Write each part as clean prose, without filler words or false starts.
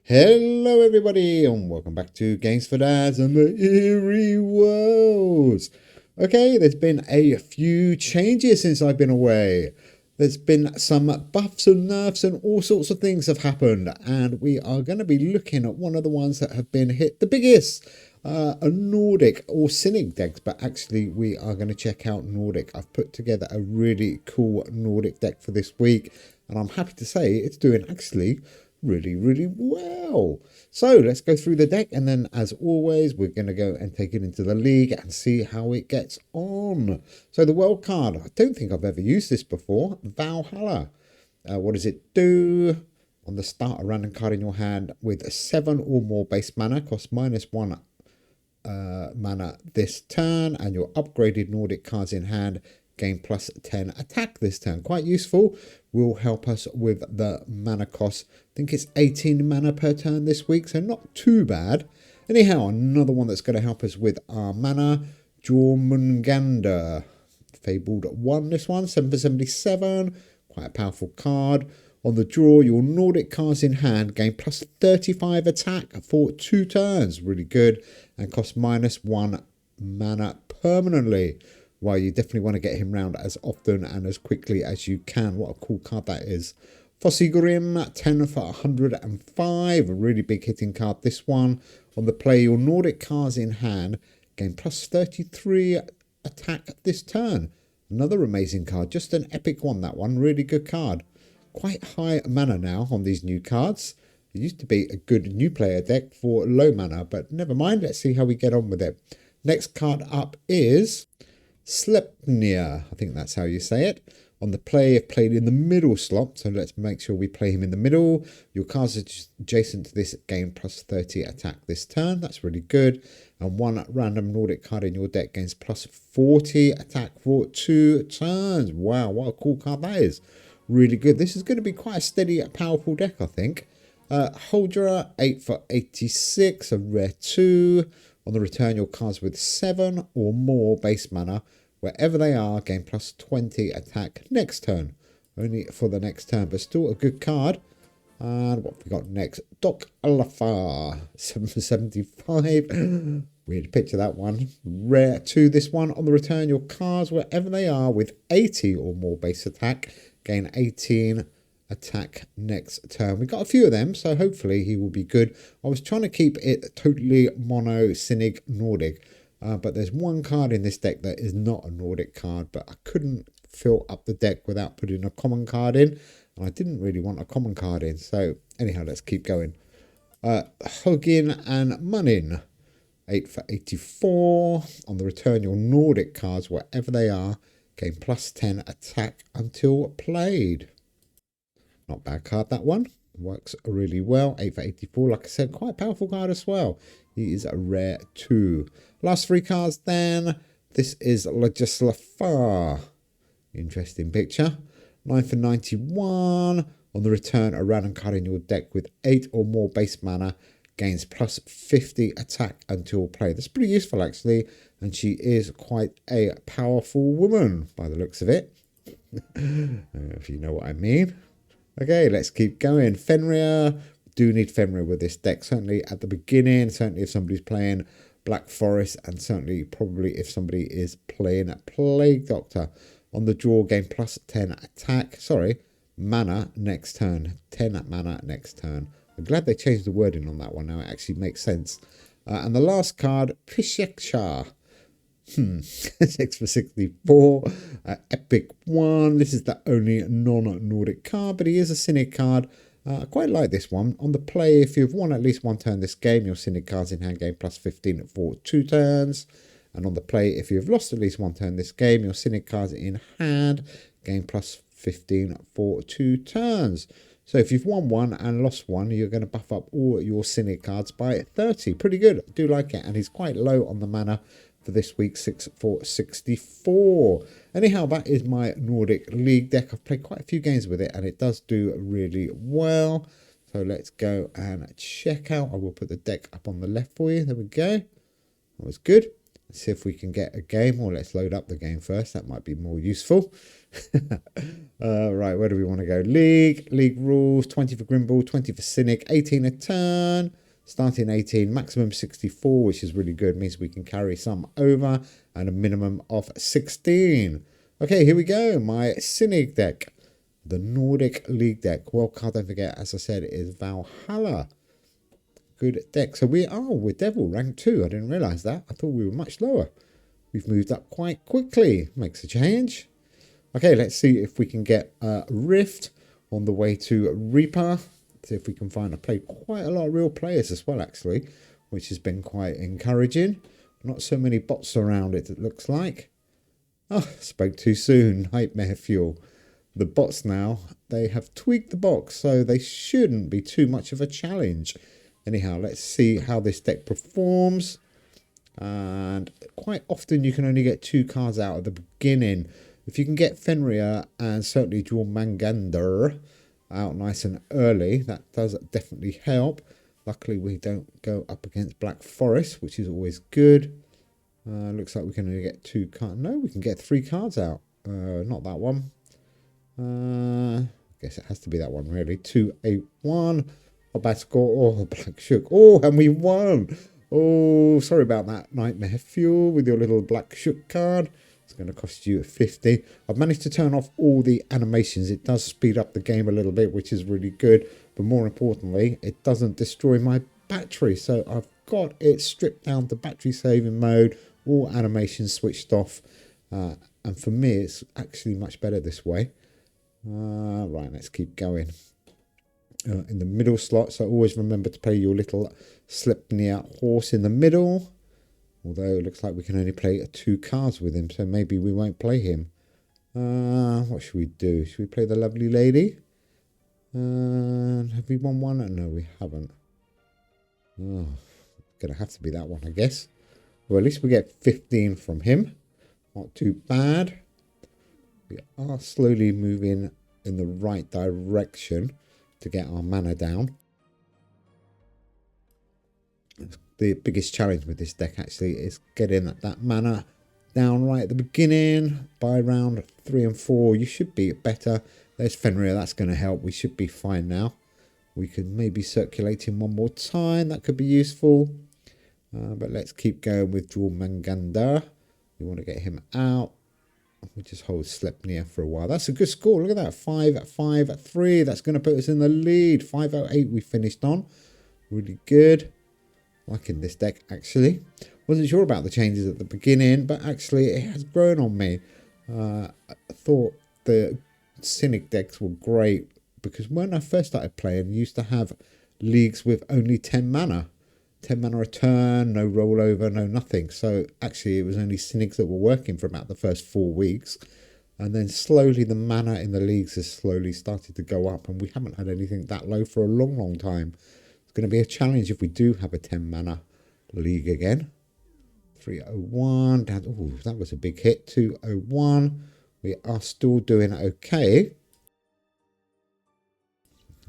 Hello everybody and welcome back to Games for Dads and the Eerie Worlds. Okay, there's been a few changes since I've been away. There's been some buffs and nerfs and all sorts of things have happened, and we are going to be looking at one of the ones that have been hit the biggest. A Nordic or Cynic decks, but actually we are going to check out Nordic. I've put together a really cool Nordic deck for this week, and I'm happy to say it's doing actually really well. So let's go through the deck, and then as always we're going to go and take it into the league and see how it gets on. So the world card, I don't think I've ever used this before. Valhalla. What does it do? On the start, a random card in your hand with 7 or more base mana costs -1 mana this turn, and your upgraded Nordic cards in hand gain +10 attack this turn. Quite useful. Will help us with the mana cost. I think it's 18 mana per turn this week, so not too bad. Anyhow, another one that's going to help us with our mana, Jormungandr. Fabled 1, this one, 7 for 77. Quite a powerful card. On the draw, your Nordic cards in hand gain +35 attack for 2 turns. Really good. And cost -1 mana permanently. Well, you definitely want to get him round as often and as quickly as you can. What a cool card that is. Grim, 10 for 105. A really big hitting card, this one. On the play, your Nordic cards in hand gain +33 attack this turn. Another amazing card. Just an epic one, that one. Really good card. Quite high mana now on these new cards. It used to be a good new player deck for low mana, but never mind. Let's see how we get on with it. Next card up is Sleipnir. I think that's how you say it. On the play, if played in the middle slot, so let's make sure we play him in the middle. Your cards adjacent to this gain +30 attack this turn. That's really good. And one random Nordic card in your deck gains +40 attack for 2 turns. Wow, what a cool card that is. Really good. This is going to be quite a steady, powerful deck, I think. Huldra, 8 for 86, a rare 2. On the return, your cards with 7 or more base mana, wherever they are, gain +20 attack next turn. Only for the next turn, but still a good card. And what have we got next? Doc Alafar, 7 for 75. Weird picture, that one. Rare 2, this one. On the return, your cards, wherever they are, with 80 or more base attack, gain 18 attack next turn. We got a few of them, so hopefully he will be good. I was trying to keep it totally mono Cynic Nordic, but there's one card in this deck that is not a Nordic card, but I couldn't fill up the deck without putting a common card in, and I didn't really want a common card in. So anyhow, let's keep going. Hugin and Munin, 8 for 84. On the return, your Nordic cards, wherever they are, gain +10 attack until played. Not bad card, that one. Works really well. 8 for 84. Like I said, quite a powerful card as well. He is a rare 2. Last 3 cards then. This is Legislafar. Interesting picture. 9 for 91. On the return, a random card in your deck with 8 or more base mana gains +50 attack until play. That's pretty useful, actually. And she is quite a powerful woman by the looks of it. If you know what I mean. Okay, let's keep going. Fenrir. Do need Fenrir with this deck. Certainly at the beginning. Certainly if somebody's playing Black Forest. And certainly probably if somebody is playing Plague Doctor. On the draw, gain +10 attack. Sorry, mana next turn. 10 mana next turn. I'm glad they changed the wording on that one. Now it actually makes sense. And the last card, Pisheksha. 6 for 64. Epic 1. This is the only non-Nordic card, but he is a Cynic card. I quite like this one. On the play, if you've won at least one turn this game, your Cynic cards in hand gain +15 for 2 turns. And on the play, if you've lost at least one turn this game, your Cynic cards in hand gain +15 for 2 turns. So if you've won one and lost one, you're going to buff up all your Cynic cards by 30. Pretty good. I do like it. And he's quite low on the mana for this week, 6 for 64. Anyhow, that is my Nordic League deck. I've played quite a few games with it, and it does do really well. So let's go and check out. I will put the deck up on the left for you. There we go. That was good. Let's see if we can get a game, or let's load up the game first. That might be more useful. Right, where do we want to go? League rules, 20 for Grimble, 20 for Cynic, 18 a turn. Starting 18, maximum 64, which is really good. Means we can carry some over, and a minimum of 16. Okay, here we go. My Cynic deck. The Nordic League deck. Well, don't forget, as I said, it is Valhalla. Good deck. So we're Devil, rank 2. I didn't realise that. I thought we were much lower. We've moved up quite quickly. Makes a change. Okay, let's see if we can get Rift on the way to Reaper. See if we can find quite a lot of real players as well, actually, which has been quite encouraging. Not so many bots around it looks like. Oh, spoke too soon. Nightmare Fuel. The bots now, they have tweaked the box, so they shouldn't be too much of a challenge. Anyhow, let's see how this deck performs. And quite often you can only get 2 cards out at the beginning. If you can get Fenrir and certainly Jormungandr out nice and early, that does definitely help. Luckily, we don't go up against Black Forest, which is always good. Looks like we can only get 2 cards. No, we can get 3 cards out. Not that one. I guess it has to be that one, really. 2-8-1. A bad score. Oh, Black Shook. Oh, and we won. Oh, sorry about that, Nightmare Fuel, with your little Black Shook card. It's going to cost you 50. I've managed to turn off all the animations. It does speed up the game a little bit, which is really good. But more importantly, it doesn't destroy my battery. So I've got it stripped down to battery saving mode. All animations switched off. And for me, it's actually much better this way. Right, let's keep going. In the middle slot, so always remember to play your little Sleipnir horse in the middle. Although it looks like we can only play 2 cards with him, so maybe we won't play him. What should we do? Should we play the lovely lady? Have we won one? No, we haven't. Oh, gonna have to be that one, I guess. Well, at least we get 15 from him. Not too bad. We are slowly moving in the right direction to get our mana down. The biggest challenge with this deck actually is getting that mana down right at the beginning. By round 3 and 4 you should be better. There's Fenrir, that's going to help. We should be fine now. We could maybe circulate him one more time, that could be useful. But let's keep going with Jormungandr. We want to get him out. We just hold Sleipnir for a while. That's a good score. Look at that. 5-5-3. That's going to put us in the lead. 5-8 we finished on. Really good. Liking this deck, actually. Wasn't sure about the changes at the beginning, but actually it has grown on me. I thought the Cynic decks were great because when I first started playing, I used to have leagues with only 10 mana. 10 mana a turn, no rollover, no nothing. So actually it was only Cynics that were working for about the first 4 weeks. And then slowly the mana in the leagues has slowly started to go up. And we haven't had anything that low for a long, long time. It's going to be a challenge if we do have a 10 mana league again. 301. Down. Oh, that was a big hit. 201. We are still doing okay.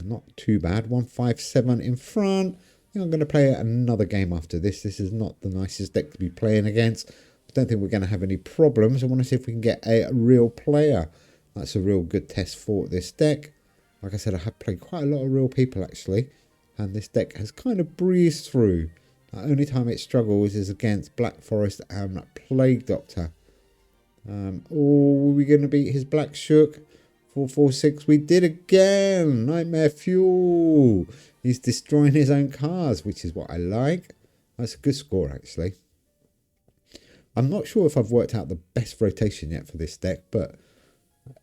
Not too bad. 157 in front. I'm going to play another game after this. This is not the nicest deck to be playing against. I don't think we're going to have any problems. I want to see if we can get a real player. That's a real good test for this deck. Like I said, I have played quite a lot of real people actually. And this deck has kind of breezed through. The only time it struggles is against Black Forest and Plague Doctor. Oh, are we going to beat his Black Shook? 4-4-6. We did again. Nightmare Fuel. He's destroying his own cards, which is what I like. That's a good score, actually. I'm not sure if I've worked out the best rotation yet for this deck, but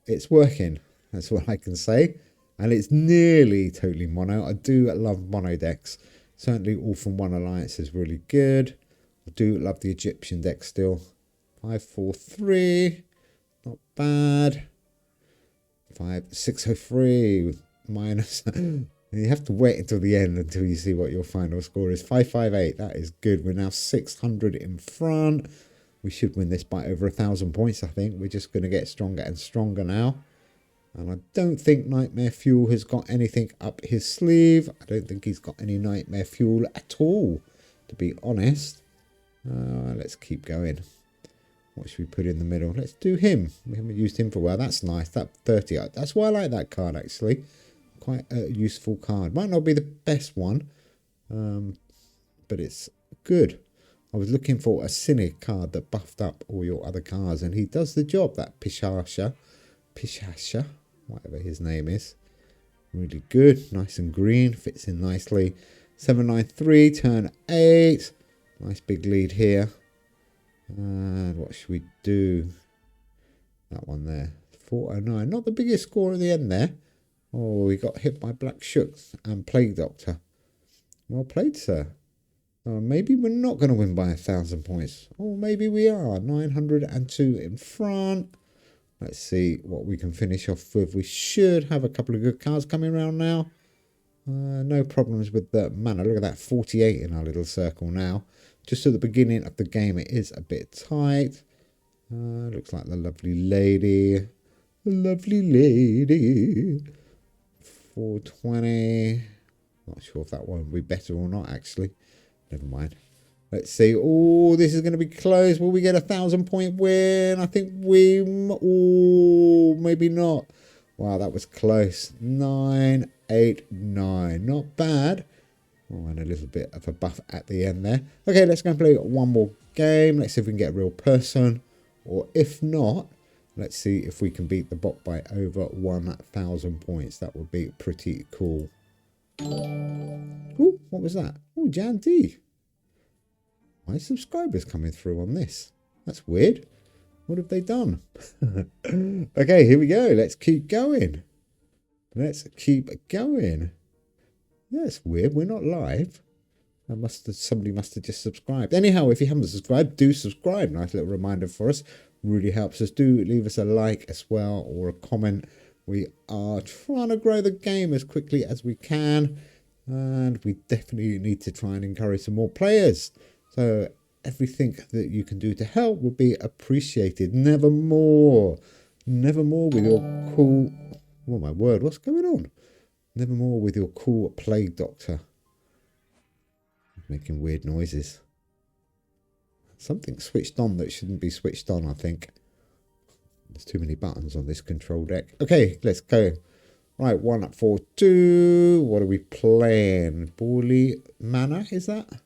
it's working. That's what I can say. And it's nearly totally mono. I do love mono decks. Certainly All From One Alliance is really good. I do love the Egyptian deck still. 5-4-3. Not bad. 5-6-0-3 minus. You have to wait until the end until you see what your final score is. 5-5-8. That is good. We're now 600 in front. We should win this by over 1,000 points, I think. We're just going to get stronger and stronger now. And I don't think Nightmare Fuel has got anything up his sleeve. I don't think he's got any Nightmare Fuel at all, to be honest. Let's keep going. What should we put in the middle? Let's do him. We haven't used him for a while. That's nice. That 30. That's why I like that card, actually. Quite a useful card. Might not be the best one, but it's good. I was looking for a cynic card that buffed up all your other cards, and he does the job. That Pishasha, whatever his name is. Really good. Nice and green. Fits in nicely. 793, turn 8. Nice big lead here. And what should we do? That one there. 409. Not the biggest score at the end there. Oh, we got hit by Black Shooks and Plague Doctor. Well played, sir. Maybe we're not going to win by 1,000 points. Or maybe we are. 902 in front. Let's see what we can finish off with. We should have a couple of good cards coming around now. No problems with the mana. Look at that, 48 in our little circle now. Just at the beginning of the game, it is a bit tight. Looks like the lovely lady. The lovely lady. 420. Not sure if that one will be better or not, actually. Never mind. Let's see. Oh, this is going to be close. Will we get a 1,000-point win? I think we... Oh, maybe not. Wow, that was close. 989. Not bad. Oh, and a little bit of a buff at the end there. Okay, let's go and play one more game. Let's see if we can get a real person. Or if not, let's see if we can beat the bot by over 1,000 points. That would be pretty cool. Ooh, what was that? Oh, Jan D. My subscribers coming through on this. That's weird. What have they done? Okay, here we go. Let's keep going. Let's keep going. That's weird. We're not live. Somebody must have just subscribed. Anyhow, if you haven't subscribed, do subscribe. Nice little reminder for us. Really helps us. Do leave us a like as well or a comment. We are trying to grow the game as quickly as we can. And we definitely need to try and encourage some more players. So everything that you can do to help would be appreciated. Nevermore. Nevermore with your cool... Oh my word, what's going on? Nevermore with your cool Plague Doctor. Making weird noises. Something switched on that shouldn't be switched on, I think. There's too many buttons on this control deck. Okay, let's go. Right, 1 up 4 2. What are we playing? Borley Manor, is that? I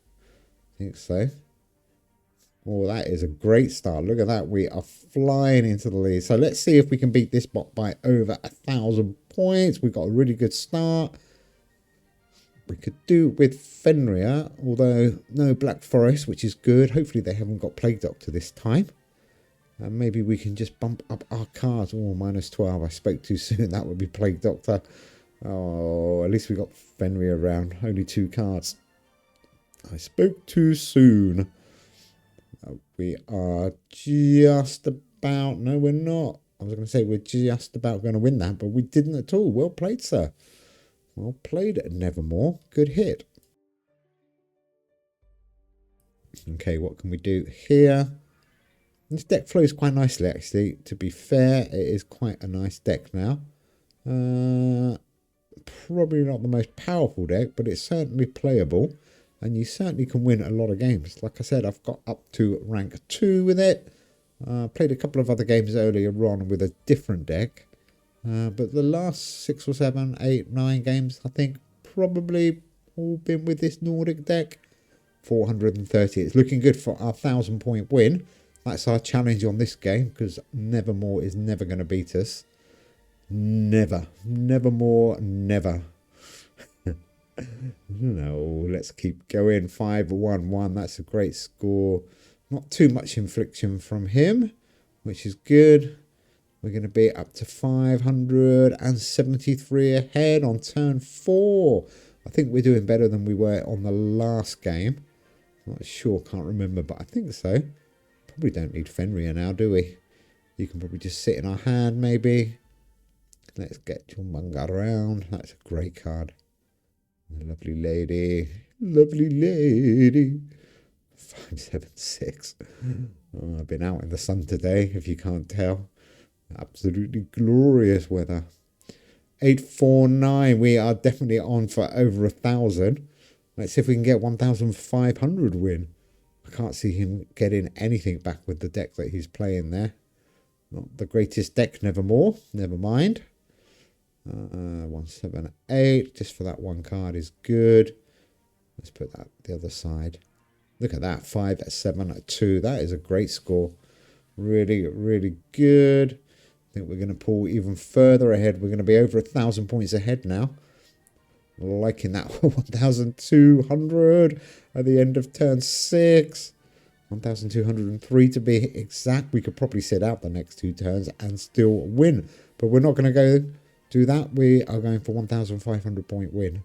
think so. Oh, that is a great start. Look at that. We are flying into the lead. So let's see if we can beat this bot by over 1,000 points. We've got a really good start. We could do with Fenrir, although no Black Forest, which is good. Hopefully they haven't got Plague Doctor this time. And maybe we can just bump up our cards. Oh, -12. I spoke too soon. That would be Plague Doctor. Oh, at least we got Fenrir around. Only 2 cards. I spoke too soon. We are just about... No, we're not. I was going to say we're just about going to win that, but we didn't at all. Well played, sir. Well played, Nevermore. Good hit. Okay, what can we do here? This deck flows quite nicely, actually. To be fair, it is quite a nice deck now. Probably not the most powerful deck, but it's certainly playable. And you certainly can win a lot of games. Like I said, I've got up to rank 2 with it. Played a couple of other games earlier on with a different deck. But the last 6 or 7, 8, 9 games, I think, probably all been with this Nordic deck. 430. It's looking good for our 1,000-point win. That's our challenge on this game, because Nevermore is never going to beat us. Never. Nevermore, never. No, let's keep going. 5-1-1. That's a great score. Not too much infliction from him, which is good. We're going to be up to 573 ahead on turn 4. I think we're doing better than we were on the last game. Not sure, can't remember, but I think so. Probably don't need Fenrir now, do we? You can probably just sit in our hand, maybe. Let's get Jumbunga around. That's a great card. Lovely lady. Lovely lady. 576. Oh, I've been out in the sun today, if you can't tell. Absolutely glorious weather. 849. We are definitely on for over 1,000. Let's see if we can get 1,500 win. I can't see him getting anything back with the deck that he's playing there. Not the greatest deck, Nevermore. Never mind. 178, just for that one card is good. Let's put that the other side. Look at that, 572. That is a great score. Really, really good. I think we're going to pull even further ahead. We're going to be over 1,000 points ahead now. Liking that 1,200 at the end of turn 6. 1,203 to be exact. We could probably sit out the next 2 turns and still win. But we're not going to go do that. We are going for 1,500 point win.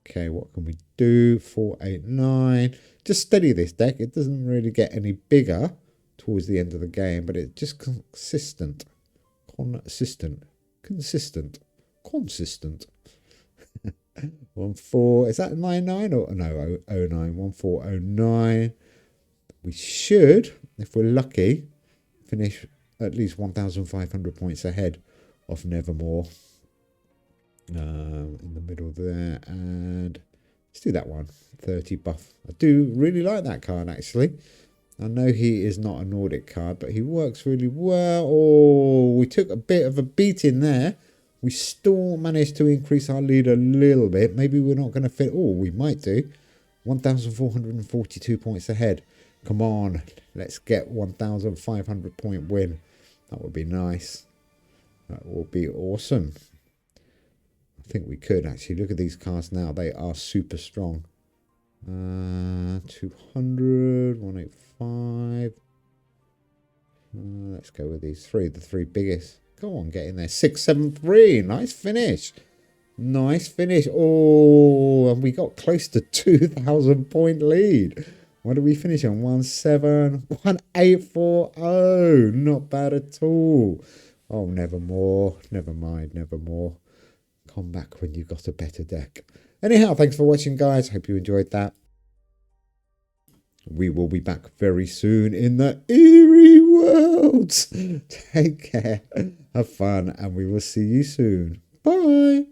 Okay, what can we do? 489. Just steady this deck. It doesn't really get any bigger towards the end of the game, but it's just consistent. Consistent. 14. Is that 99 or no? 09. 1409. We should, if we're lucky, finish at least 1,500 points ahead of Nevermore. In the middle there, and let's do that one. 30 buff. I do really like that card actually. I know he is not a Nordic card, but he works really well. Oh, we took a bit of a beating there. We still managed to increase our lead a little bit. Maybe we're not going to fit. Oh, we might do. 1,442 points ahead. Come on, let's get 1,500 point win. That would be nice. That will be awesome. I think we could actually. Look at these cards now. They are super strong. 200, 185. Let's go with these three. The 3 biggest. Go on, get in there. 673. Nice finish. Nice finish. Oh, and we got close to 2,000 point lead. What did we finish on? 1840. Not bad at all. Oh, Nevermore. Never mind, Nevermore. Come back when you've got a better deck. Anyhow, thanks for watching, guys. Hope you enjoyed that. We will be back very soon in the Eerie worlds. Take care. Have fun, and we will see you soon. Bye.